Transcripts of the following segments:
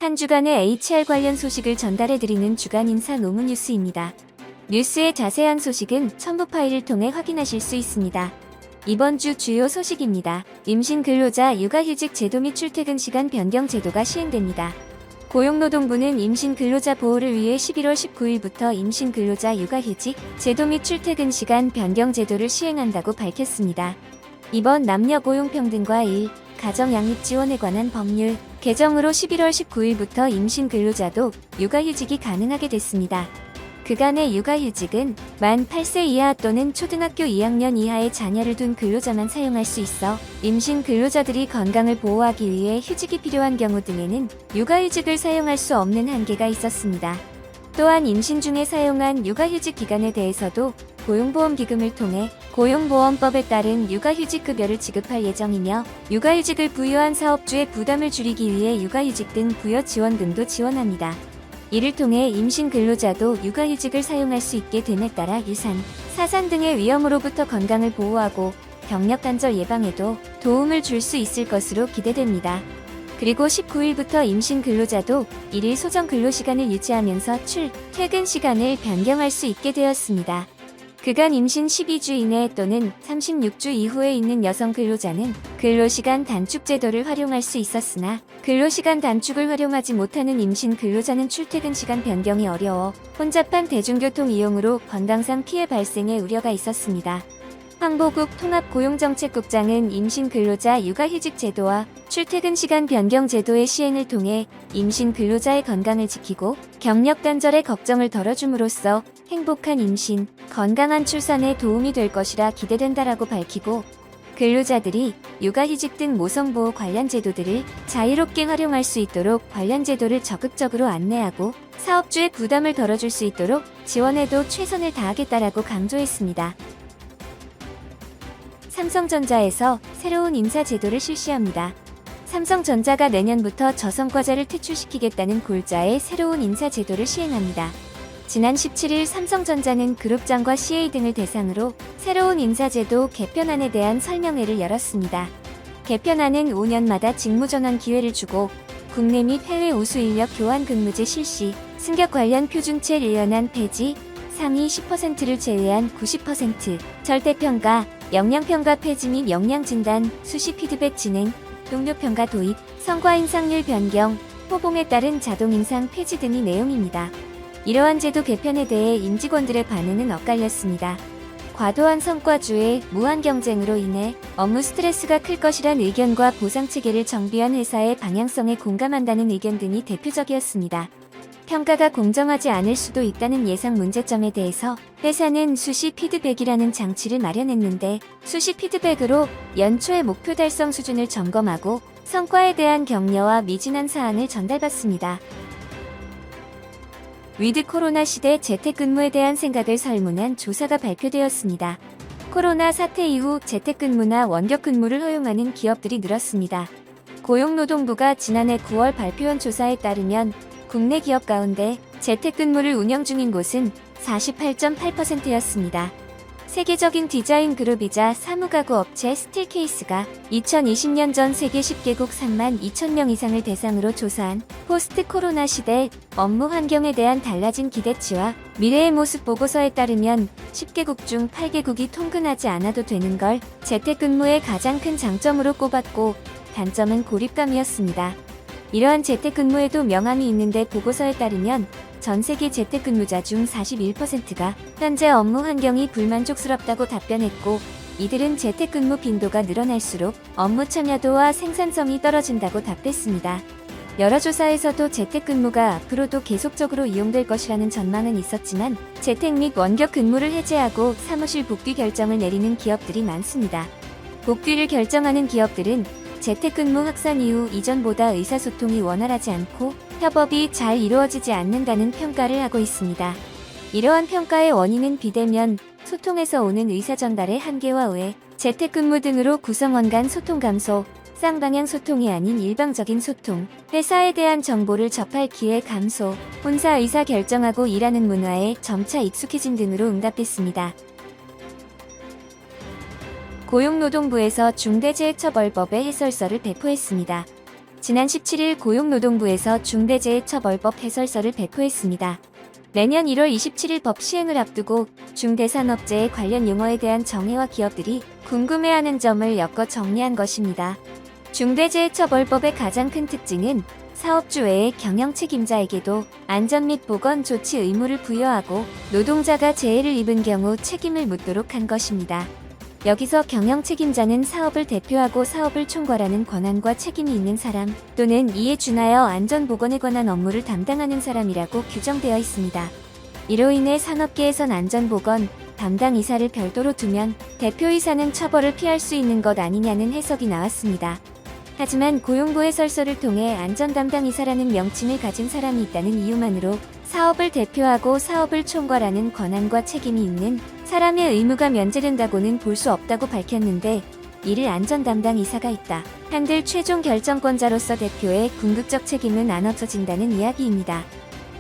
한 주간의 HR 관련 소식을 전달해드리는 주간 인사 노무 뉴스입니다. 뉴스의 자세한 소식은 첨부 파일을 통해 확인하실 수 있습니다. 이번 주 주요 소식입니다. 임신 근로자 육아휴직 제도 및 출퇴근 시간 변경 제도가 시행됩니다. 고용노동부는 임신 근로자 보호를 위해 11월 19일부터 임신 근로자 육아휴직 제도 및 출퇴근 시간 변경 제도를 시행한다고 밝혔습니다. 이번 남녀 고용평등과 가정 양육 지원에 관한 법률 개정으로 11월 19일부터 임신 근로자도 육아휴직이 가능하게 됐습니다. 그간의 육아휴직은 만 8세 이하 또는 초등학교 2학년 이하의 자녀를 둔 근로자만 사용할 수 있어 임신 근로자들이 건강을 보호하기 위해 휴직이 필요한 경우 등에는 육아휴직을 사용할 수 없는 한계가 있었습니다. 또한 임신 중에 사용한 육아휴직 기간에 대해서도 고용보험기금을 통해 고용보험법에 따른 육아휴직급여를 지급할 예정이며 육아휴직을 부여한 사업주의 부담을 줄이기 위해 육아휴직 등 부여 지원금도 지원합니다. 이를 통해 임신 근로자도 육아휴직을 사용할 수 있게 됨에 따라 유산, 사산 등의 위험으로부터 건강을 보호하고 경력 단절 예방에도 도움을 줄 수 있을 것으로 기대됩니다. 그리고 19일부터 임신 근로자도 1일 소정 근로시간을 유지하면서 퇴근 시간을 변경할 수 있게 되었습니다. 그간 임신 12주 이내 또는 36주 이후에 있는 여성 근로자는 근로시간 단축 제도를 활용할 수 있었으나 근로시간 단축을 활용하지 못하는 임신 근로자는 출퇴근 시간 변경이 어려워 혼잡한 대중교통 이용으로 건강상 피해 발생의 우려가 있었습니다. 황보국 통합고용정책국장은 임신 근로자 육아휴직 제도와 출퇴근 시간 변경 제도의 시행을 통해 임신 근로자의 건강을 지키고 경력 단절의 걱정을 덜어줌으로써 행복한 임신, 건강한 출산에 도움이 될 것이라 기대된다라고 밝히고 근로자들이 육아휴직 등 모성보호 관련 제도들을 자유롭게 활용할 수 있도록 관련 제도를 적극적으로 안내하고 사업주의 부담을 덜어줄 수 있도록 지원에도 최선을 다하겠다라고 강조했습니다. 삼성전자에서 새로운 인사 제도를 실시합니다. 삼성전자가 내년부터 저성과자를 퇴출시키겠다는 골자의 새로운 인사 제도를 시행합니다. 지난 17일 삼성전자는 그룹장과 CA 등을 대상으로 새로운 인사제도 개편안에 대한 설명회를 열었습니다. 개편안은 5년마다 직무전환 기회를 주고 국내 및 해외 우수 인력 교환 근무제 실시, 승격 관련 표준체 유연한 폐지, 상위 10%를 제외한 90%, 절대평가, 역량평가 폐지 및 역량진단, 수시 피드백 진행, 동료평가 도입, 성과 인상률 변경, 호봉에 따른 자동 인상 폐지 등이 내용입니다. 이러한 제도 개편에 대해 임직원들의 반응은 엇갈렸습니다. 과도한 성과주의, 무한 경쟁으로 인해 업무 스트레스가 클 것이란 의견과 보상체계를 정비한 회사의 방향성에 공감한다는 의견 등이 대표적이었습니다. 평가가 공정하지 않을 수도 있다는 예상 문제점에 대해서 회사는 수시 피드백이라는 장치를 마련했는데 수시 피드백으로 연초의 목표 달성 수준을 점검하고 성과에 대한 격려와 미진한 사항을 전달받습니다. 위드 코로나 시대 재택근무에 대한 생각을 설문한 조사가 발표되었습니다. 코로나 사태 이후 재택근무나 원격근무를 허용하는 기업들이 늘었습니다. 고용노동부가 지난해 9월 발표한 조사에 따르면 국내 기업 가운데 재택근무를 운영 중인 곳은 48.8%였습니다. 세계적인 디자인 그룹이자 사무가구 업체 스틸케이스가 2020년 전 세계 10개국 3만 2천 명 이상을 대상으로 조사한 포스트 코로나 시대 업무 환경에 대한 달라진 기대치와 미래의 모습 보고서에 따르면 10개국 중 8개국이 통근하지 않아도 되는 걸 재택근무의 가장 큰 장점으로 꼽았고 단점은 고립감이었습니다. 이러한 재택근무에도 명함이 있는데 보고서에 따르면 전 세계 재택근무자 중 41%가 현재 업무 환경이 불만족스럽다고 답변했고 이들은 재택근무 빈도가 늘어날수록 업무 참여도와 생산성이 떨어진다고 답했습니다. 여러 조사에서도 재택근무가 앞으로도 계속적으로 이용될 것이라는 전망은 있었지만 재택 및 원격 근무를 해제하고 사무실 복귀 결정을 내리는 기업들이 많습니다. 복귀를 결정하는 기업들은 재택근무 확산 이후 이전보다 의사소통이 원활하지 않고 협업이 잘 이루어지지 않는다는 평가를 하고 있습니다. 이러한 평가의 원인은 비대면 소통에서 오는 의사전달의 한계와 외, 재택근무 등으로 구성원 간 소통 감소, 쌍방향 소통이 아닌 일방적인 소통, 회사에 대한 정보를 접할 기회 감소, 혼자 의사 결정하고 일하는 문화에 점차 익숙해진 등으로 응답했습니다. 고용노동부에서 중대재해처벌법의 해설서를 배포했습니다. 지난 17일 고용노동부에서 중대재해처벌법 해설서를 배포했습니다. 내년 1월 27일 법 시행을 앞두고 중대산업재해 관련 용어에 대한 정의와 기업들이 궁금해하는 점을 엮어 정리한 것입니다. 중대재해처벌법의 가장 큰 특징은 사업주 외의 경영 책임자에게도 안전 및 보건 조치 의무를 부여하고 노동자가 재해를 입은 경우 책임을 묻도록 한 것입니다. 여기서 경영 책임자는 사업을 대표하고 사업을 총괄하는 권한과 책임이 있는 사람 또는 이에 준하여 안전보건에 관한 업무를 담당하는 사람이라고 규정되어 있습니다. 이로 인해 산업계에선 안전보건 담당 이사를 별도로 두면 대표이사는 처벌을 피할 수 있는 것 아니냐는 해석이 나왔습니다. 하지만 고용부 해설서를 통해 안전담당이사라는 명칭을 가진 사람이 있다는 이유만으로 사업을 대표하고 사업을 총괄하는 권한과 책임이 있는 사람의 의무가 면제된다고는 볼 수 없다고 밝혔는데, 이를 안전담당이사가 있다 한들 최종 결정권자로서 대표의 궁극적 책임은 안 없어진다는 이야기입니다.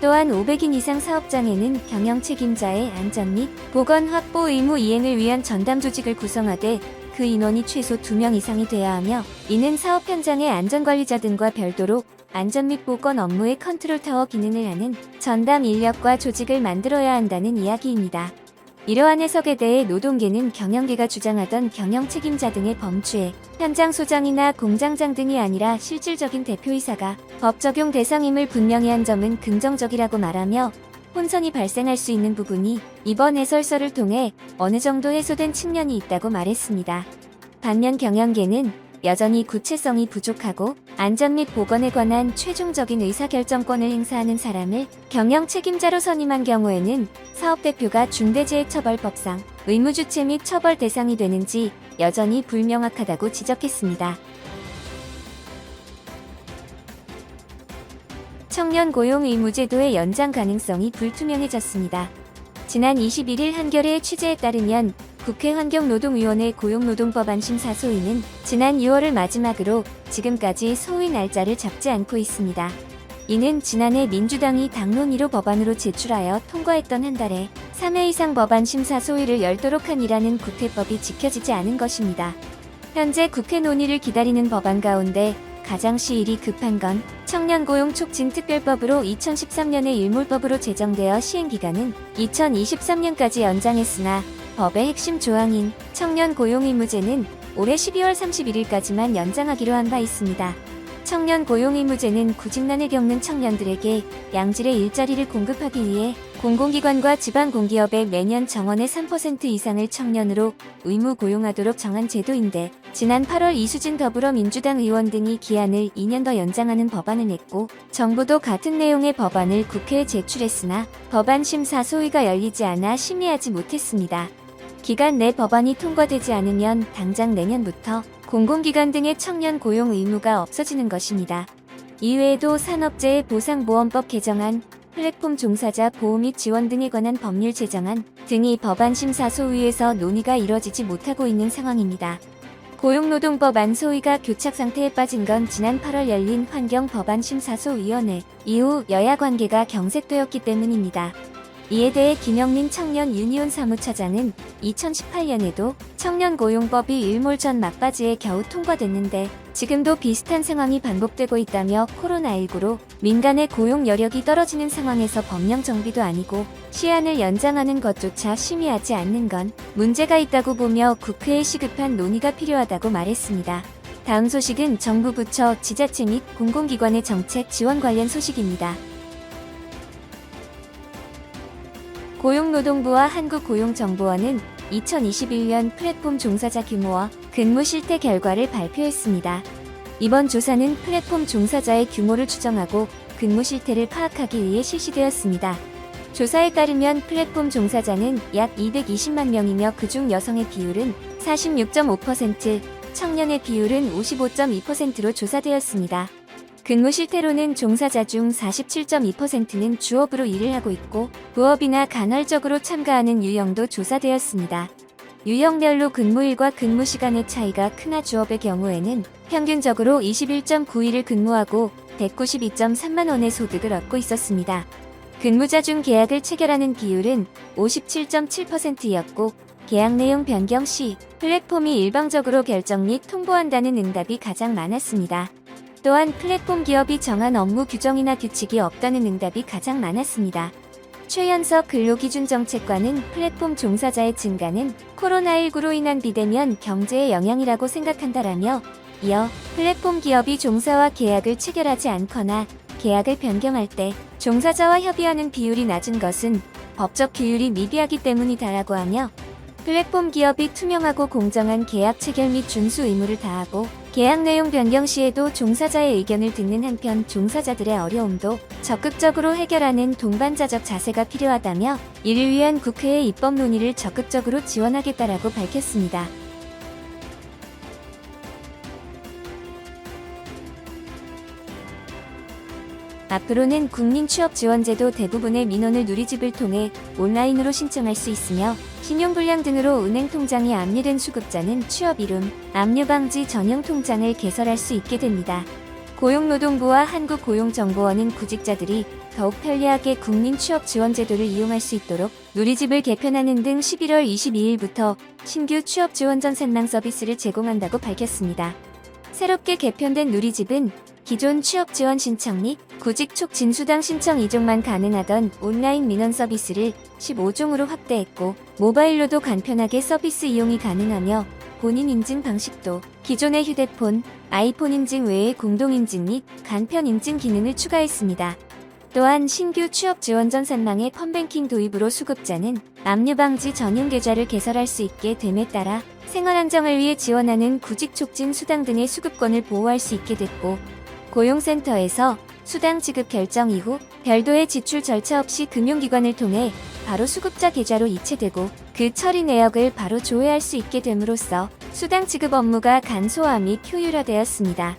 또한 500인 이상 사업장에는 경영 책임자의 안전 및 보건 확보 의무 이행을 위한 전담 조직을 구성하되 그 인원이 최소 2명 이상이 돼야 하며, 이는 사업 현장의 안전관리자 등과 별도로 안전 및 보건 업무의 컨트롤타워 기능을 하는 전담 인력과 조직을 만들어야 한다는 이야기입니다. 이러한 해석에 대해 노동계는 경영계가 주장하던 경영 책임자 등의 범주에 현장 소장이나 공장장 등이 아니라 실질적인 대표이사가 법 적용 대상임을 분명히 한 점은 긍정적이라고 말하며, 혼선이 발생할 수 있는 부분이 이번 해설서를 통해 어느 정도 해소된 측면이 있다고 말했습니다. 반면 경영계는 여전히 구체성이 부족하고 안전 및 보건에 관한 최종적인 의사결정권을 행사하는 사람을 경영 책임자로 선임한 경우에는 사업대표가 중대재해처벌법상 의무주체 및 처벌 대상이 되는지 여전히 불명확하다고 지적했습니다. 청년 고용 의무제도의 연장 가능성이 불투명해졌습니다. 지난 21일 한겨레의 취재에 따르면 국회 환경노동위원회 고용노동법안 심사소위는 지난 6월을 마지막으로 지금까지 소위 날짜를 잡지 않고 있습니다. 이는 지난해 민주당이 당론 1호 법안으로 제출하여 통과했던 한 달에 3회 이상 법안 심사 소위를 열도록 한 이라는 국회법이 지켜지지 않은 것입니다. 현재 국회 논의를 기다리는 법안 가운데 가장 시일이 급한 건 청년고용촉진특별법으로 2013년에 일몰법으로 제정되어 시행기간은 2023년까지 연장했으나 법의 핵심 조항인 청년고용의무제는 올해 12월 31일까지만 연장하기로 한 바 있습니다. 청년고용의무제는 구직난을 겪는 청년들에게 양질의 일자리를 공급하기 위해 공공기관과 지방공기업에 매년 정원의 3% 이상을 청년으로 의무 고용하도록 정한 제도인데, 지난 8월 이수진 더불어민주당 의원 등이 기한을 2년 더 연장하는 법안을 냈고, 정부도 같은 내용의 법안을 국회에 제출했으나 법안 심사 소위가 열리지 않아 심의하지 못했습니다. 기간 내 법안이 통과되지 않으면 당장 내년부터 공공기관 등의 청년 고용 의무가 없어지는 것입니다. 이외에도 산업재해보상보험법 개정안, 플랫폼 종사자 보호 및 지원 등에 관한 법률 제정안 등이 법안 심사 소위에서 논의가 이뤄지지 못하고 있는 상황입니다. 고용노동법안 소위가 교착 상태에 빠진 건 지난 8월 열린 환경법안심사소위원회 이후 여야 관계가 경색되었기 때문입니다. 이에 대해 김영민 청년 유니온 사무처장은 2018년에도 청년고용법이 일몰 전 막바지에 겨우 통과됐는데 지금도 비슷한 상황이 반복되고 있다며, 코로나19로 민간의 고용 여력이 떨어지는 상황에서 법령 정비도 아니고 시한을 연장하는 것조차 심의하지 않는 건 문제가 있다고 보며 국회에 시급한 논의가 필요하다고 말했습니다. 다음 소식은 정부 부처, 지자체 및 공공기관의 정책 지원 관련 소식입니다. 고용노동부와 한국고용정보원은 2021년 플랫폼 종사자 규모와 근무 실태 결과를 발표했습니다. 이번 조사는 플랫폼 종사자의 규모를 추정하고 근무 실태를 파악하기 위해 실시되었습니다. 조사에 따르면 플랫폼 종사자는 약 220만 명이며 그중 여성의 비율은 46.5%, 청년의 비율은 55.2%로 조사되었습니다. 근무 실태로는 종사자 중 47.2%는 주업으로 일을 하고 있고 부업이나 간헐적으로 참가하는 유형도 조사되었습니다. 유형별로 근무일과 근무 시간의 차이가 크나 주업의 경우에는 평균적으로 21.9일을 근무하고 192.3만 원의 소득을 얻고 있었습니다. 근무자 중 계약을 체결하는 비율은 57.7%였고 계약 내용 변경 시 플랫폼이 일방적으로 결정 및 통보한다는 응답이 가장 많았습니다. 또한 플랫폼 기업이 정한 업무 규정이나 규칙이 없다는 응답이 가장 많았습니다. 최연석 근로기준정책관은 플랫폼 종사자의 증가는 코로나19로 인한 비대면 경제의 영향이라고 생각한다라며 이어 플랫폼 기업이 종사와 계약을 체결하지 않거나 계약을 변경할 때 종사자와 협의하는 비율이 낮은 것은 법적 규율이 미비하기 때문이다라고 하며 플랫폼 기업이 투명하고 공정한 계약 체결 및 준수 의무를 다하고 계약 내용 변경 시에도 종사자의 의견을 듣는 한편 종사자들의 어려움도 적극적으로 해결하는 동반자적 자세가 필요하다며 이를 위한 국회의 입법 논의를 적극적으로 지원하겠다라고 밝혔습니다. 앞으로는 국민취업지원제도 대부분의 민원을 누리집을 통해 온라인으로 신청할 수 있으며 신용불량 등으로 은행 통장이 압류된 수급자는 취업이름, 압류방지 전용 통장을 개설할 수 있게 됩니다. 고용노동부와 한국고용정보원은 구직자들이 더욱 편리하게 국민취업지원제도를 이용할 수 있도록 누리집을 개편하는 등 11월 22일부터 신규 취업지원전 산망 서비스를 제공한다고 밝혔습니다. 새롭게 개편된 누리집은 기존 취업지원 신청 및 구직 촉진 수당 신청 2종만 가능하던 온라인 민원 서비스를 15종으로 확대했고 모바일로도 간편하게 서비스 이용이 가능하며 본인 인증 방식도 기존의 휴대폰, 아이폰 인증 외에 공동 인증 및 간편 인증 기능을 추가했습니다. 또한 신규 취업지원전 산망의 펀뱅킹 도입으로 수급자는 압류방지 전용 계좌를 개설할 수 있게 됨에 따라 생활 안정을 위해 지원하는 구직 촉진 수당 등의 수급권을 보호할 수 있게 됐고 고용센터에서 수당 지급 결정 이후 별도의 지출 절차 없이 금융기관을 통해 바로 수급자 계좌로 이체되고 그 처리 내역을 바로 조회할 수 있게 됨으로써 수당 지급 업무가 간소화 및 효율화되었습니다.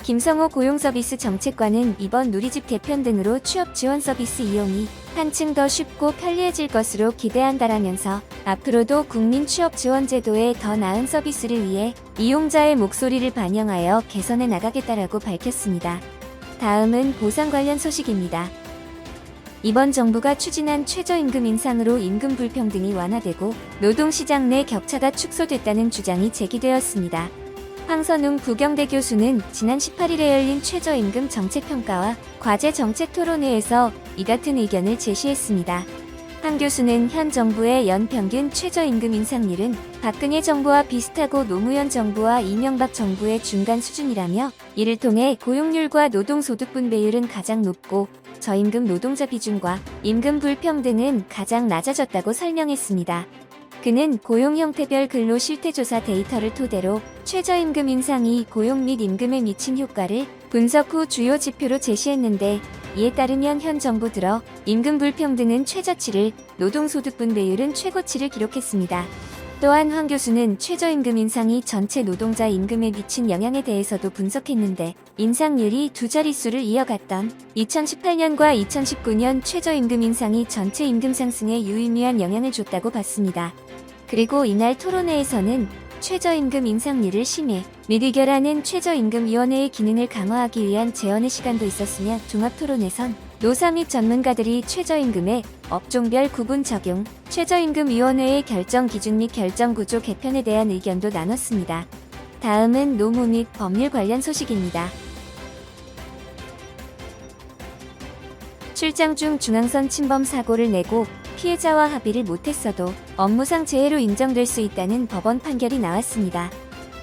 김성호 고용서비스 정책관은 이번 누리집 개편 등으로 취업 지원 서비스 이용이 한층 더 쉽고 편리해질 것으로 기대한다라면서 앞으로도 국민취업지원제도에 더 나은 서비스를 위해 이용자의 목소리를 반영하여 개선해 나가겠다라고 밝혔습니다. 다음은 보상 관련 소식입니다. 이번 정부가 추진한 최저임금 인상으로 임금 불평등이 완화되고 노동시장 내 격차가 축소됐다는 주장이 제기되었습니다. 황선웅 부경대 교수는 지난 18일에 열린 최저임금 정책평가와 과제 정책 토론회에서 이 같은 의견을 제시했습니다. 한 교수는 현 정부의 연평균 최저임금 인상률은 박근혜 정부와 비슷하고 노무현 정부와 이명박 정부의 중간 수준이라며 이를 통해 고용률과 노동소득 분배율은 가장 높고 저임금 노동자 비중과 임금 불평등은 가장 낮아졌다고 설명했습니다. 그는 고용 형태별 근로 실태조사 데이터를 토대로 최저임금 인상이 고용 및 임금에 미친 효과를 분석 후 주요 지표로 제시했는데 이에 따르면 현 정부 들어 임금 불평등은 최저치를, 노동소득 분배율은 최고치를 기록했습니다. 또한 황 교수는 최저임금 인상이 전체 노동자 임금에 미친 영향에 대해서도 분석했는데 인상률이 두 자릿수를 이어갔던 2018년과 2019년 최저임금 인상이 전체 임금 상승에 유의미한 영향을 줬다고 봤습니다. 그리고 이날 토론회에서는 최저임금 인상률을 심의 및 의결하는 최저임금위원회의 기능을 강화하기 위한 제언의 시간도 있었으며 종합토론에선 노사 및 전문가들이 최저임금의 업종별 구분 적용, 최저임금위원회의 결정 기준 및 결정구조 개편에 대한 의견도 나눴습니다. 다음은 노무 및 법률 관련 소식입니다. 출장 중 중앙선 침범 사고를 내고 피해자와 합의를 못했어도 업무상 재해로 인정될 수 있다는 법원 판결이 나왔습니다.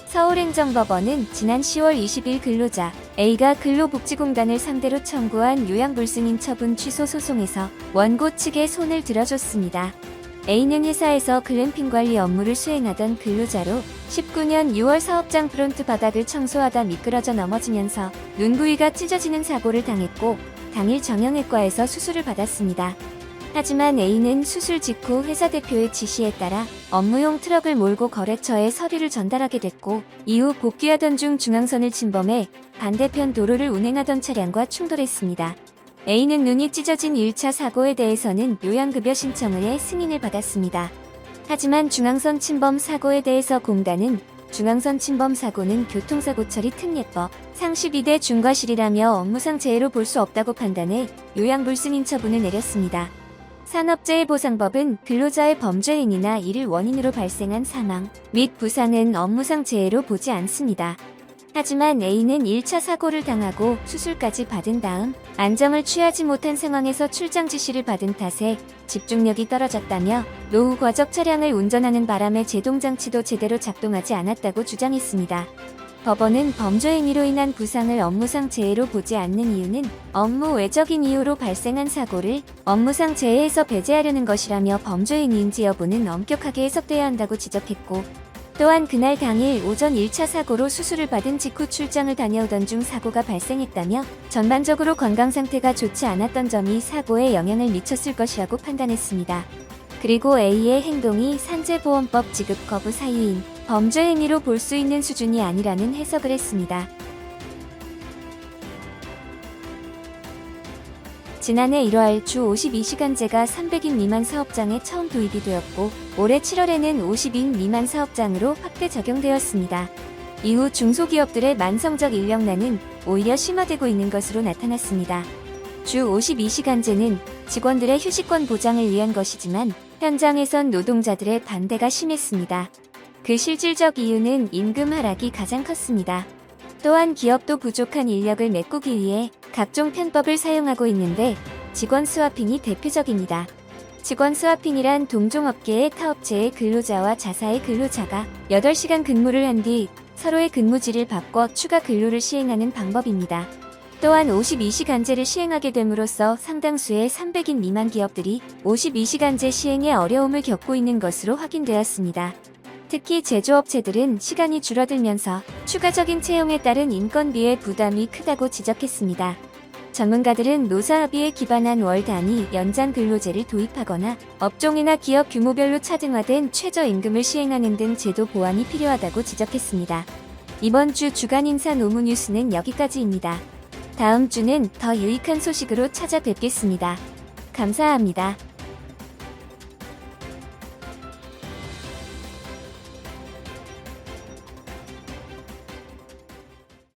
서울행정법원은 지난 10월 20일 근로자 A가 근로복지공단을 상대로 청구한 요양불승인 처분 취소 소송에서 원고 측에 손을 들어줬습니다. A는 회사에서 글램핑 관리 업무를 수행하던 근로자로 19년 6월 사업장 프론트 바닥을 청소하다 미끄러져 넘어지면서 눈 부위가 찢어지는 사고를 당했고 당일 정형외과에서 수술을 받았습니다. 하지만 A는 수술 직후 회사 대표의 지시에 따라 업무용 트럭을 몰고 거래처에 서류를 전달하게 됐고 이후 복귀하던 중 중앙선을 침범해 반대편 도로를 운행하던 차량과 충돌했습니다. A는 눈이 찢어진 1차 사고에 대해서는 요양급여 신청을 해 승인을 받았습니다. 하지만 중앙선 침범 사고에 대해서 공단은 중앙선 침범 사고는 교통사고 처리 특례법 상시 비대 중과실이라며 업무상 재해로 볼 수 없다고 판단해 요양불승인 처분을 내렸습니다. 산업재해보상법은 근로자의 범죄 행위나 이를 원인으로 발생한 사망 및 부상은 업무상 재해로 보지 않습니다. 하지만 A는 1차 사고를 당하고 수술까지 받은 다음 안정을 취하지 못한 상황에서 출장 지시를 받은 탓에 집중력이 떨어졌다며 노후 과적 차량을 운전하는 바람에 제동장치도 제대로 작동하지 않았다고 주장했습니다. 법원은 범죄 행위로 인한 부상을 업무상 재해로 보지 않는 이유는 업무 외적인 이유로 발생한 사고를 업무상 재해에서 배제하려는 것이라며 범죄 행위인지 여부는 엄격하게 해석돼야 한다고 지적했고, 또한 그날 당일 오전 1차 사고로 수술을 받은 직후 출장을 다녀오던 중 사고가 발생했다며 전반적으로 건강 상태가 좋지 않았던 점이 사고에 영향을 미쳤을 것이라고 판단했습니다. 그리고 A의 행동이 산재보험법 지급 거부 사유인 범죄 행위로 볼 수 있는 수준이 아니라는 해석을 했습니다. 지난해 1월 주 52시간제가 300인 미만 사업장에 처음 도입이 되었고, 올해 7월에는 50인 미만 사업장으로 확대 적용되었습니다. 이후 중소기업들의 만성적 인력난은 오히려 심화되고 있는 것으로 나타났습니다. 주 52시간제는 직원들의 휴식권 보장을 위한 것이지만 현장에선 노동자들의 반대가 심했습니다. 그 실질적 이유는 임금 하락이 가장 컸습니다. 또한 기업도 부족한 인력을 메꾸기 위해 각종 편법을 사용하고 있는데 직원 스와핑이 대표적입니다. 직원 스와핑이란 동종업계의 타업체의 근로자와 자사의 근로자가 8시간 근무를 한 뒤 서로의 근무지를 바꿔 추가 근로를 시행하는 방법입니다. 또한 52시간제를 시행하게 됨으로써 상당수의 300인 미만 기업들이 52시간제 시행에 어려움을 겪고 있는 것으로 확인되었습니다. 특히 제조업체들은 시간이 줄어들면서 추가적인 채용에 따른 인건비의 부담이 크다고 지적했습니다. 전문가들은 노사합의에 기반한 월 단위 연장 근로제를 도입하거나 업종이나 기업 규모별로 차등화된 최저임금을 시행하는 등 제도 보완이 필요하다고 지적했습니다. 이번 주 주간 인사 노무 뉴스는 여기까지입니다. 다음 주는 더 유익한 소식으로 찾아뵙겠습니다. 감사합니다.